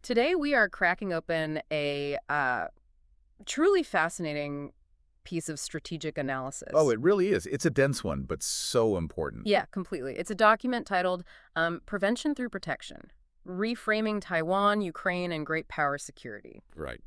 Today, we are cracking open a truly fascinating piece of strategic Oh, analysis. it really is. It's a dense one, but so important. Yeah, completely. It's a document titled Prevention Through Protection, Reframing Taiwan, Ukraine, and Great Power Security. Right.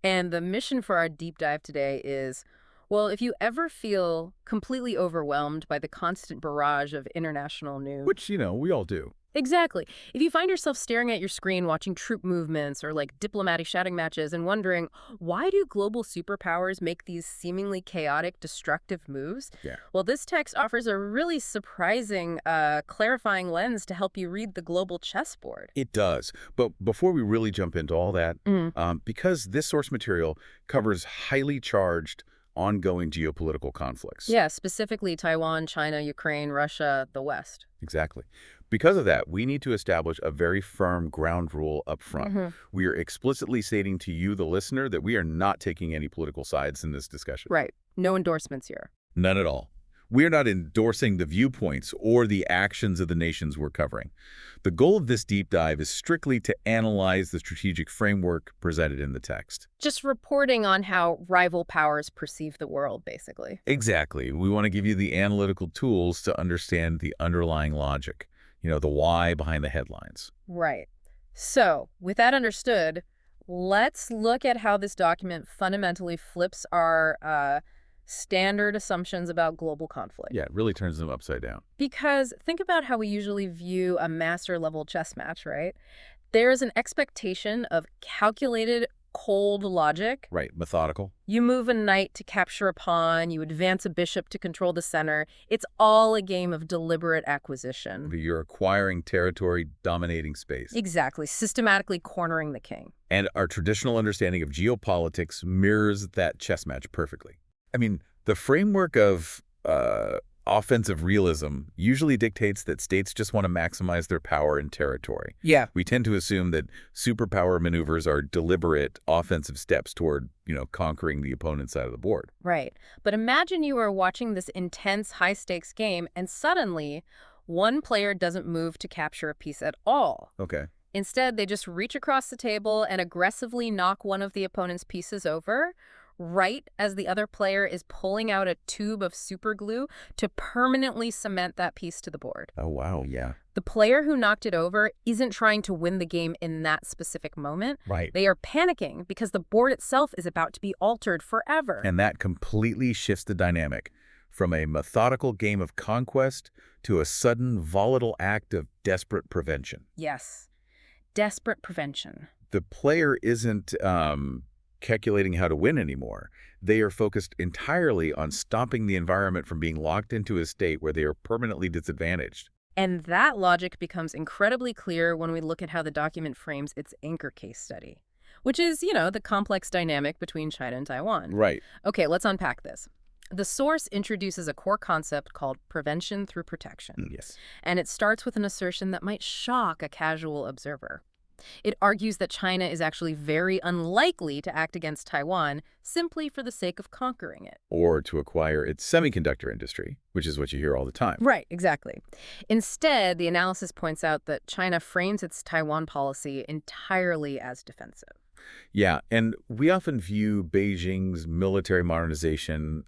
And the mission for our deep dive today is, well, if you ever feel completely overwhelmed by the constant barrage of international news. Which, we all do. Exactly. If you find yourself staring at your screen watching troop movements or like diplomatic shouting matches and wondering, why do global superpowers make these seemingly chaotic, destructive moves? Yeah. Well, this text offers a really surprising, clarifying lens to help you read the global chessboard. It does. But before we really jump into all that, Mm. because this source material covers highly charged, ongoing geopolitical conflicts. Yeah, specifically Taiwan, China, Ukraine, Russia, the West. Exactly. Because of that, we need to establish a very firm ground rule up front. Mhm. We are explicitly stating to you, the listener, that we are not taking any political sides in this discussion. Right. No endorsements here. None at all. We're not endorsing the viewpoints or the actions of the nations we're covering. The goal of this deep dive is strictly to analyze the strategic framework presented in the text. Just reporting on how rival powers perceive the world, basically. Exactly. We want to give you the analytical tools to understand the underlying logic, the why behind the headlines. Right. So, with that understood, let's look at how this document fundamentally flips our standard assumptions about global conflict. Yeah, it really turns them upside down. Because think about how we usually view a master-level chess match, right? There is an expectation of calculated, cold logic. Right, methodical. You move a knight to capture a pawn, you advance a bishop to control the center. It's all a game of deliberate acquisition. You're acquiring territory, dominating space. Exactly, systematically cornering the king. And our traditional understanding of geopolitics mirrors that chess match perfectly. I mean, the framework of offensive realism usually dictates that states just want to maximize their power and territory. Yeah. We tend to assume that superpower maneuvers are deliberate offensive steps toward, conquering the opponent's side of the board. Right. But imagine you are watching this intense, high-stakes game, and suddenly, one player doesn't move to capture a piece at all. Okay. Instead, they just reach across the table and aggressively knock one of the opponent's pieces over, right as the other player is pulling out a tube of super glue to permanently cement that piece to the board. Oh, wow, yeah. The player who knocked it over isn't trying to win the game in that specific moment. Right. They are panicking because the board itself is about to be altered forever. And that completely shifts the dynamic from a methodical game of conquest to a sudden, volatile act of desperate prevention. Yes. Desperate prevention. The player isn't calculating how to win anymore. They are focused entirely on stopping the environment from being locked into a state where they are permanently disadvantaged. And that logic becomes incredibly clear when we look at how the document frames its anchor case study, which is, the complex dynamic between China and Taiwan. Right. Okay, let's unpack this. The source introduces a core concept called prevention through protection. Yes. And it starts with an assertion that might shock a casual observer. It argues that China is actually very unlikely to act against Taiwan simply for the sake of conquering it. Or to acquire its semiconductor industry, which is what you hear all the time. Right, exactly. Instead, the analysis points out that China frames its Taiwan policy entirely as defensive. Yeah, and we often view Beijing's military modernization,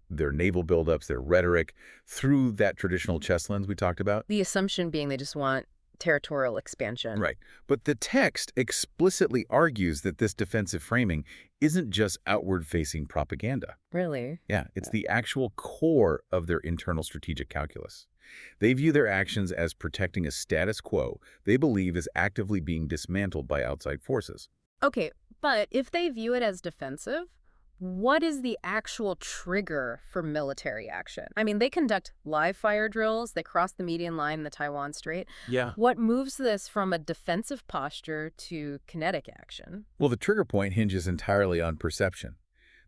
their naval buildups, their rhetoric, through that traditional chess lens we talked about. The assumption being they just want territorial expansion. Right. But the text explicitly argues that this defensive framing isn't just outward-facing propaganda. Really? Yeah, it's the actual core of their internal strategic calculus. They view their actions as protecting a status quo they believe is actively being dismantled by outside forces. Okay, but if they view it as defensive, what is the actual trigger for military action? I mean, they conduct live fire drills, they cross the median line in the Taiwan Strait. Yeah. What moves this from a defensive posture to kinetic action? Well, the trigger point hinges entirely on perception.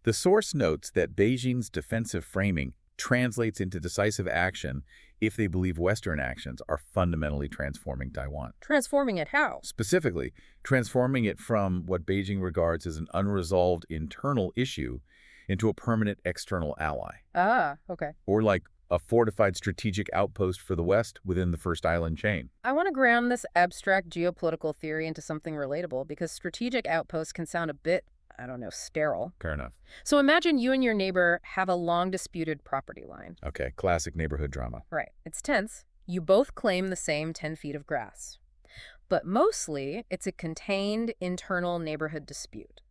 The source notes that Beijing's defensive framing translates into decisive action if they believe Western actions are fundamentally transforming Taiwan. Transforming it how? Specifically, transforming it from what Beijing regards as an unresolved internal issue into a permanent external ally. Ah, okay. Or like a fortified strategic outpost for the West within the first island chain. I want to ground this abstract geopolitical theory into something relatable because strategic outposts can sound a bit, I don't know, sterile. Fair enough. So imagine you and your neighbor have a long disputed property line. Okay, classic neighborhood drama. Right. It's tense. You both claim the same 10 feet of grass. But mostly, it's a contained internal neighborhood dispute.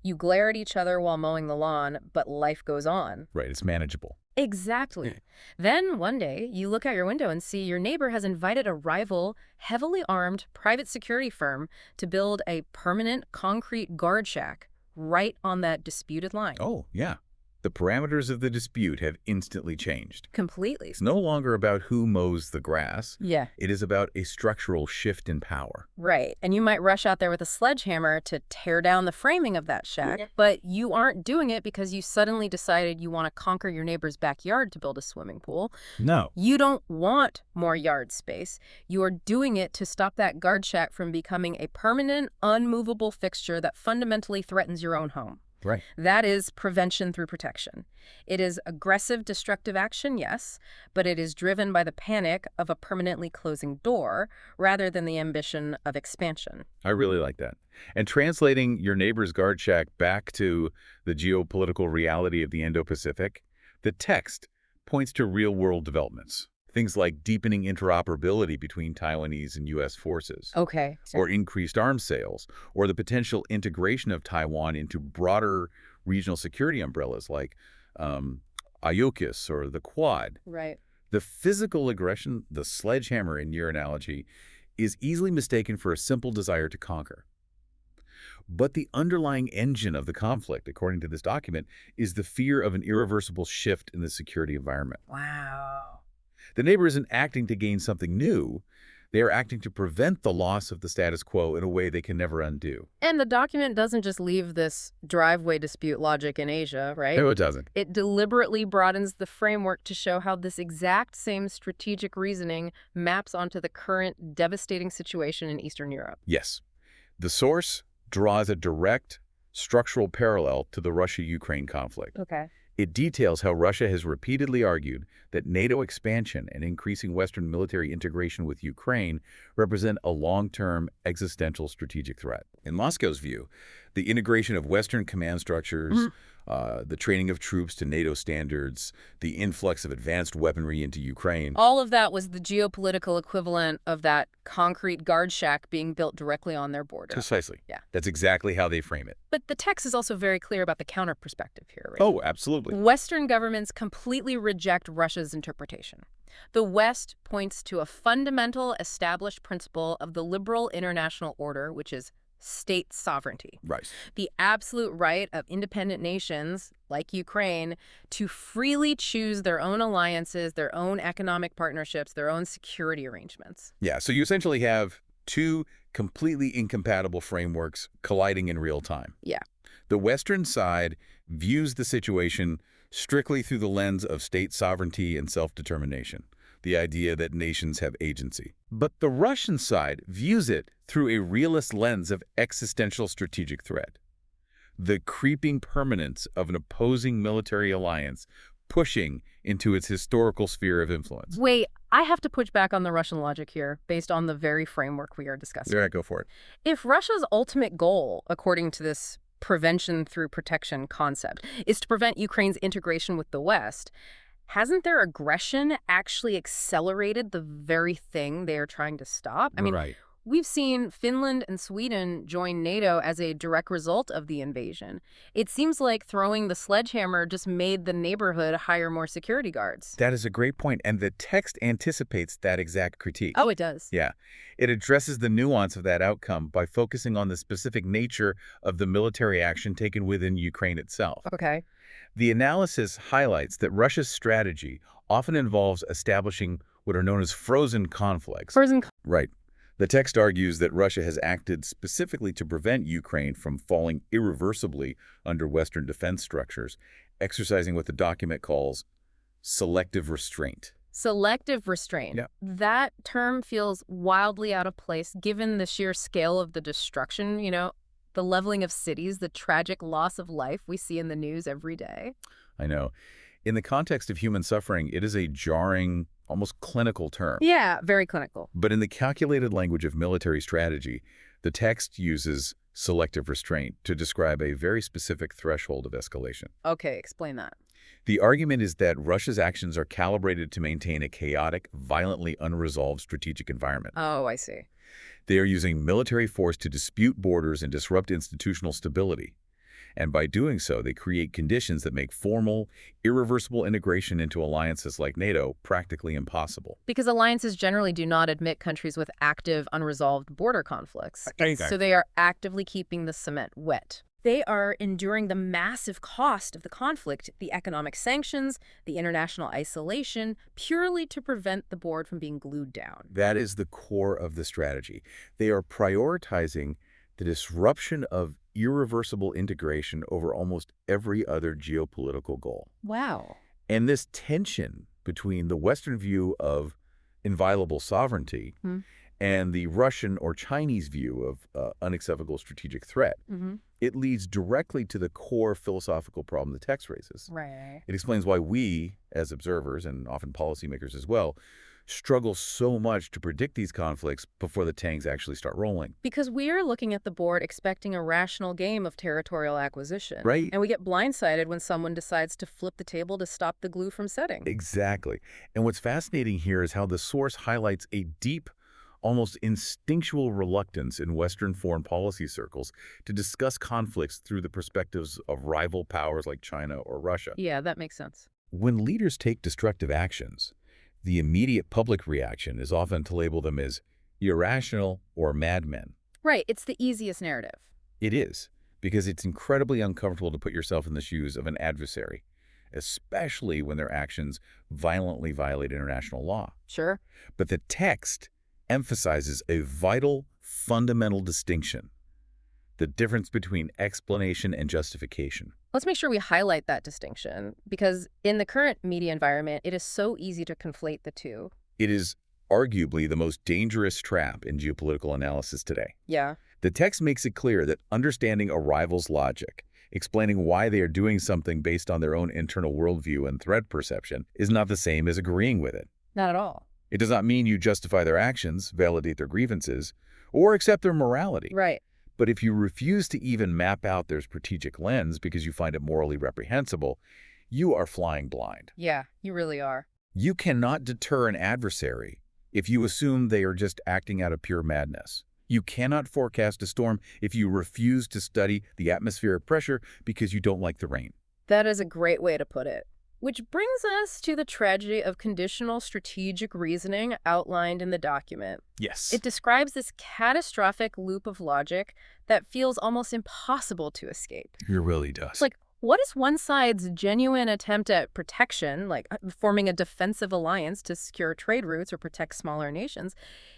You glare at each other while mowing the lawn, but life goes on. Right, it's manageable. Exactly. Then one day, you look out your window and see your neighbor has invited a rival, heavily armed private security firm to build a permanent concrete guard shack right on that disputed line. Oh, yeah. The parameters of the dispute have instantly changed. Completely. It's no longer about who mows the grass. Yeah. It is about a structural shift in power. Right. And you might rush out there with a sledgehammer to tear down the framing of that shack, but you aren't doing it because you suddenly decided you want to conquer your neighbor's backyard to build a swimming pool. No. You don't want more yard space. You are doing it to stop that guard shack from becoming a permanent, unmovable fixture that fundamentally threatens your own home. Right. That is prevention through protection. It is aggressive, destructive action, yes, but it is driven by the panic of a permanently closing door rather than the ambition of expansion. I really like that. And translating your neighbor's guard shack back to the geopolitical reality of the Indo-Pacific, the text points to real-world developments. Things like deepening interoperability between Taiwanese and U.S. forces. Okay. Or increased arms sales, or the potential integration of Taiwan into broader regional security umbrellas like AUKUS or the Quad. Right. The physical aggression, the sledgehammer in your analogy, is easily mistaken for a simple desire to conquer. But the underlying engine of the conflict, according to this document, is the fear of an irreversible shift in the security environment. Wow. The neighbor isn't acting to gain something new. They are acting to prevent the loss of the status quo in a way they can never undo. And the document doesn't just leave this driveway dispute logic in Asia, right? No, it doesn't. It deliberately broadens the framework to show how this exact same strategic reasoning maps onto the current devastating situation in Eastern Europe. Yes. The source draws a direct structural parallel to the Russia-Ukraine conflict. Okay. It details how Russia has repeatedly argued that NATO expansion and increasing Western military integration with Ukraine represent a long-term existential strategic threat. In Moscow's view, the integration of Western command structures, the training of troops to NATO standards, the influx of advanced weaponry into Ukraine. All of that was the geopolitical equivalent of that concrete guard shack being built directly on their border. Precisely. Yeah. That's exactly how they frame it. But the text is also very clear about the counter perspective here, right? Oh, absolutely. Western governments completely reject Russia's interpretation. The West points to a fundamental established principle of the liberal international order, which is state sovereignty. Right. The absolute right of independent nations, like Ukraine, to freely choose their own alliances, their own economic partnerships, their own security arrangements. Yeah, so you essentially have two completely incompatible frameworks colliding in real time. Yeah. The Western side views the situation strictly through the lens of state sovereignty and self-determination, the idea that nations have agency. But the Russian side views it through a realist lens of existential strategic threat, the creeping permanence of an opposing military alliance pushing into its historical sphere of influence. Wait, I have to push back on the Russian logic here based on the very framework we are discussing. All right, go for it. If Russia's ultimate goal, according to this prevention through protection concept, is to prevent Ukraine's integration with the West, hasn't their aggression actually accelerated the very thing they are trying to stop? I mean, right. We've seen Finland and Sweden join NATO as a direct result of the invasion. It seems like throwing the sledgehammer just made the neighborhood hire more security guards. That is a great point, and the text anticipates that exact critique. Oh, it does. Yeah. It addresses the nuance of that outcome by focusing on the specific nature of the military action taken within Ukraine itself. Okay. The analysis highlights that Russia's strategy often involves establishing what are known as frozen conflicts. Right. The text argues that Russia has acted specifically to prevent Ukraine from falling irreversibly under Western defense structures, exercising what the document calls selective restraint. Selective restraint. Yeah. That term feels wildly out of place given the sheer scale of the destruction, the leveling of cities, the tragic loss of life we see in the news every day. I know. In the context of human suffering, it is a jarring, almost clinical term. Yeah, very clinical. But in the calculated language of military strategy, the text uses selective restraint to describe a very specific threshold of escalation. Okay, explain that. The argument is that Russia's actions are calibrated to maintain a chaotic, violently unresolved strategic environment. Oh, I see. They are using military force to dispute borders and disrupt institutional stability. And by doing so, they create conditions that make formal, irreversible integration into alliances like NATO practically impossible. Because alliances generally do not admit countries with active, unresolved border conflicts. Exactly. So they are actively keeping the cement wet. They are enduring the massive cost of the conflict, the economic sanctions, the international isolation, purely to prevent the board from being glued down. That is the core of the strategy. They are prioritizing the disruption of irreversible integration over almost every other geopolitical goal. Wow. And this tension between the Western view of inviolable sovereignty and the Russian or Chinese view of unacceptable strategic threat, it leads directly to the core philosophical problem the text raises. Right. It explains why we, as observers, and often policymakers as well, struggle so much to predict these conflicts before the tanks actually start rolling. Because we are looking at the board expecting a rational game of territorial acquisition. Right. And we get blindsided when someone decides to flip the table to stop the glue from setting. Exactly. And what's fascinating here is how the source highlights a deep, almost instinctual reluctance in Western foreign policy circles to discuss conflicts through the perspectives of rival powers like China or Russia. Yeah, that makes sense. When leaders take destructive actions, the immediate public reaction is often to label them as irrational or madmen. Right, it's the easiest narrative. It is, because it's incredibly uncomfortable to put yourself in the shoes of an adversary, especially when their actions violently violate international law. Sure. But the text emphasizes a vital, fundamental distinction: the difference between explanation and justification. Let's make sure we highlight that distinction, because in the current media environment, it is so easy to conflate the two. It is arguably the most dangerous trap in geopolitical analysis today. Yeah. The text makes it clear that understanding a rival's logic, explaining why they are doing something based on their own internal worldview and threat perception, is not the same as agreeing with it. Not at all. It does not mean you justify their actions, validate their grievances, or accept their morality. Right. But if you refuse to even map out their strategic lens because you find it morally reprehensible, you are flying blind. Yeah, you really are. You cannot deter an adversary if you assume they are just acting out of pure madness. You cannot forecast a storm if you refuse to study the atmospheric pressure because you don't like the rain. That is a great way to put it. Which brings us to the tragedy of conditional strategic reasoning outlined in the document. Yes. It describes this catastrophic loop of logic that feels almost impossible to escape. It really does. It's like, what is one side's genuine attempt at protection, like forming a defensive alliance to secure trade routes or protect smaller nations,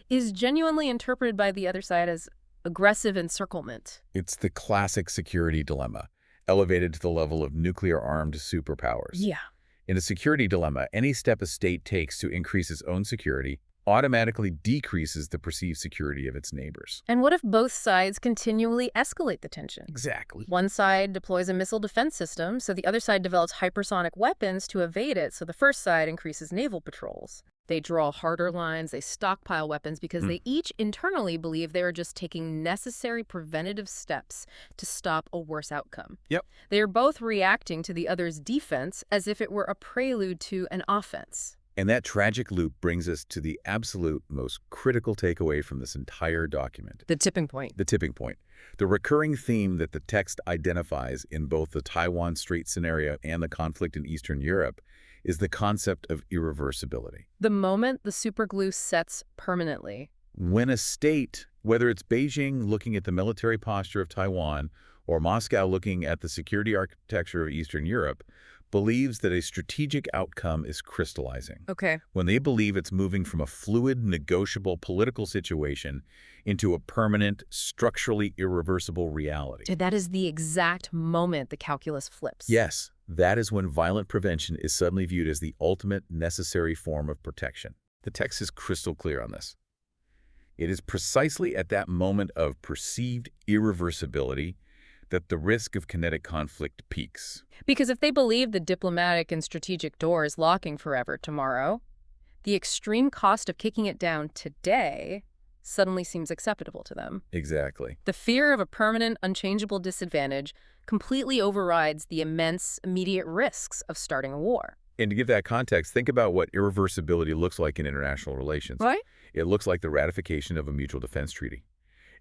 is genuinely interpreted by the other side as aggressive encirclement? It's the classic security dilemma, elevated to the level of nuclear-armed superpowers. Yeah. In a security dilemma, any step a state takes to increase its own security automatically decreases the perceived security of its neighbors. And what if both sides continually escalate the tension? Exactly. One side deploys a missile defense system, so the other side develops hypersonic weapons to evade it, so the first side increases naval patrols. They draw harder lines, they stockpile weapons because they each internally believe they are just taking necessary preventative steps to stop a worse outcome. Yep. They are both reacting to the other's defense as if it were a prelude to an offense. And that tragic loop brings us to the absolute most critical takeaway from this entire document. The tipping point. The tipping point. The recurring theme that the text identifies in both the Taiwan Strait scenario and the conflict in Eastern Europe is the concept of irreversibility. The moment the superglue sets permanently. When a state, whether it's Beijing looking at the military posture of Taiwan or Moscow looking at the security architecture of Eastern Europe, believes that a strategic outcome is crystallizing. Okay. When they believe it's moving from a fluid, negotiable political situation into a permanent, structurally irreversible reality. That is the exact moment the calculus flips. Yes, that is when violent prevention is suddenly viewed as the ultimate necessary form of protection. The text is crystal clear on this. It is precisely at that moment of perceived irreversibility that the risk of kinetic conflict peaks. Because if they believe the diplomatic and strategic door is locking forever tomorrow, the extreme cost of kicking it down today suddenly seems acceptable to them. Exactly. The fear of a permanent, unchangeable disadvantage completely overrides the immense, immediate risks of starting a war. And to give that context, think about what irreversibility looks like in international relations. Right? It looks like the ratification of a mutual defense treaty.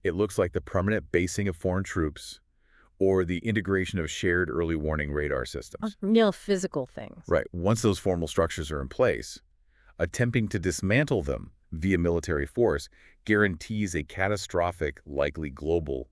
It looks like the permanent basing of foreign troops or the integration of shared early warning radar systems. Real physical things. Right. Once those formal structures are in place, attempting to dismantle them via military force guarantees a catastrophic, likely global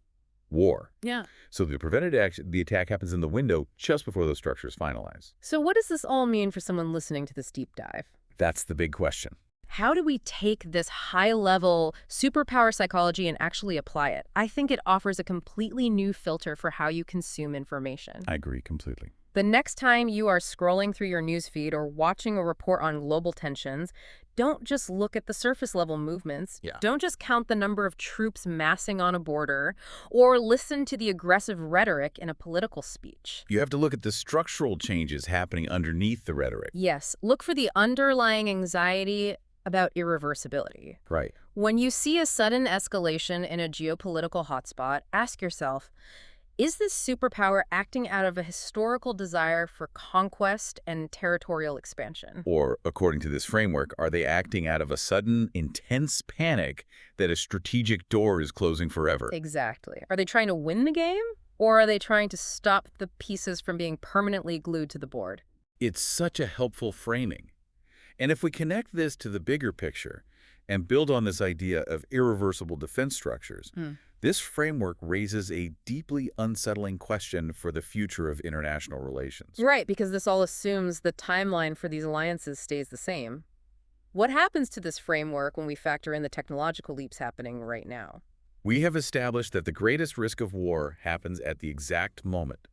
war. Yeah. So the prevented action, the attack happens in the window just before those structures finalize. So what does this all mean for someone listening to this deep dive? That's the big question. How do we take this high-level superpower psychology and actually apply it? I think it offers a completely new filter for how you consume information. I agree completely. The next time you are scrolling through your newsfeed or watching a report on global tensions, don't just look at the surface-level movements. Yeah. Don't just count the number of troops massing on a border or listen to the aggressive rhetoric in a political speech. You have to look at the structural changes happening underneath the rhetoric. Yes, look for the underlying anxiety about irreversibility. Right. When you see a sudden escalation in a geopolitical hotspot, ask yourself, is this superpower acting out of a historical desire for conquest and territorial expansion? Or, according to this framework, are they acting out of a sudden, intense panic that a strategic door is closing forever? Exactly. Are they trying to win the game? Or are they trying to stop the pieces from being permanently glued to the board? It's such a helpful framing. And if we connect this to the bigger picture and build on this idea of irreversible defense structures, this framework raises a deeply unsettling question for the future of international relations. Right, because this all assumes the timeline for these alliances stays the same. What happens to this framework when we factor in the technological leaps happening right now? We have established that the greatest risk of war happens at the exact moment.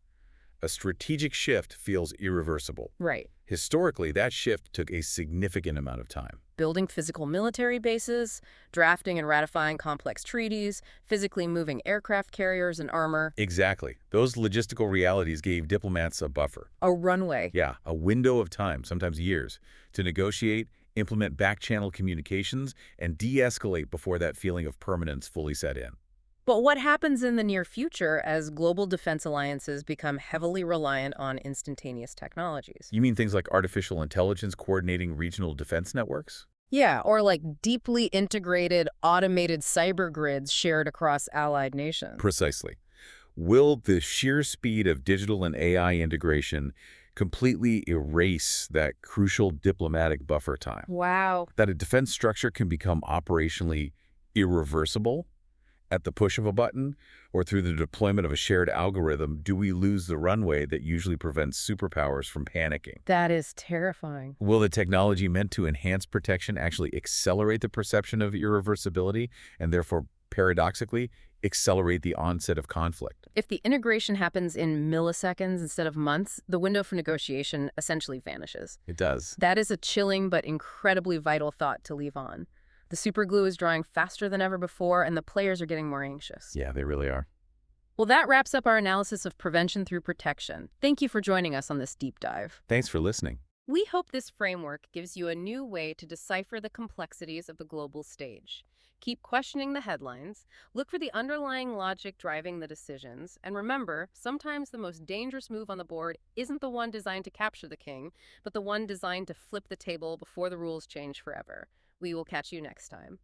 A strategic shift feels irreversible. Right. Historically, that shift took a significant amount of time. Building physical military bases, drafting and ratifying complex treaties, physically moving aircraft carriers and armor. Exactly. Those logistical realities gave diplomats a buffer. A runway. Yeah, a window of time, sometimes years, to negotiate, implement back-channel communications, and de-escalate before that feeling of permanence fully set in. But what happens in the near future as global defense alliances become heavily reliant on instantaneous technologies? You mean things like artificial intelligence coordinating regional defense networks? Yeah, or like deeply integrated, automated cyber grids shared across allied nations. Precisely. Will the sheer speed of digital and AI integration completely erase that crucial diplomatic buffer time? Wow. That a defense structure can become operationally irreversible at the push of a button, or through the deployment of a shared algorithm, do we lose the runway that usually prevents superpowers from panicking? That is terrifying. Will the technology meant to enhance protection actually accelerate the perception of irreversibility and therefore, paradoxically, accelerate the onset of conflict? If the integration happens in milliseconds instead of months, the window for negotiation essentially vanishes. It does. That is a chilling but incredibly vital thought to leave on. The superglue is drying faster than ever before, and the players are getting more anxious. Yeah, they really are. Well, that wraps up our analysis of prevention through protection. Thank you for joining us on this deep dive. Thanks for listening. We hope this framework gives you a new way to decipher the complexities of the global stage. Keep questioning the headlines, look for the underlying logic driving the decisions, and remember, sometimes the most dangerous move on the board isn't the one designed to capture the king, but the one designed to flip the table before the rules change forever. We will catch you next time.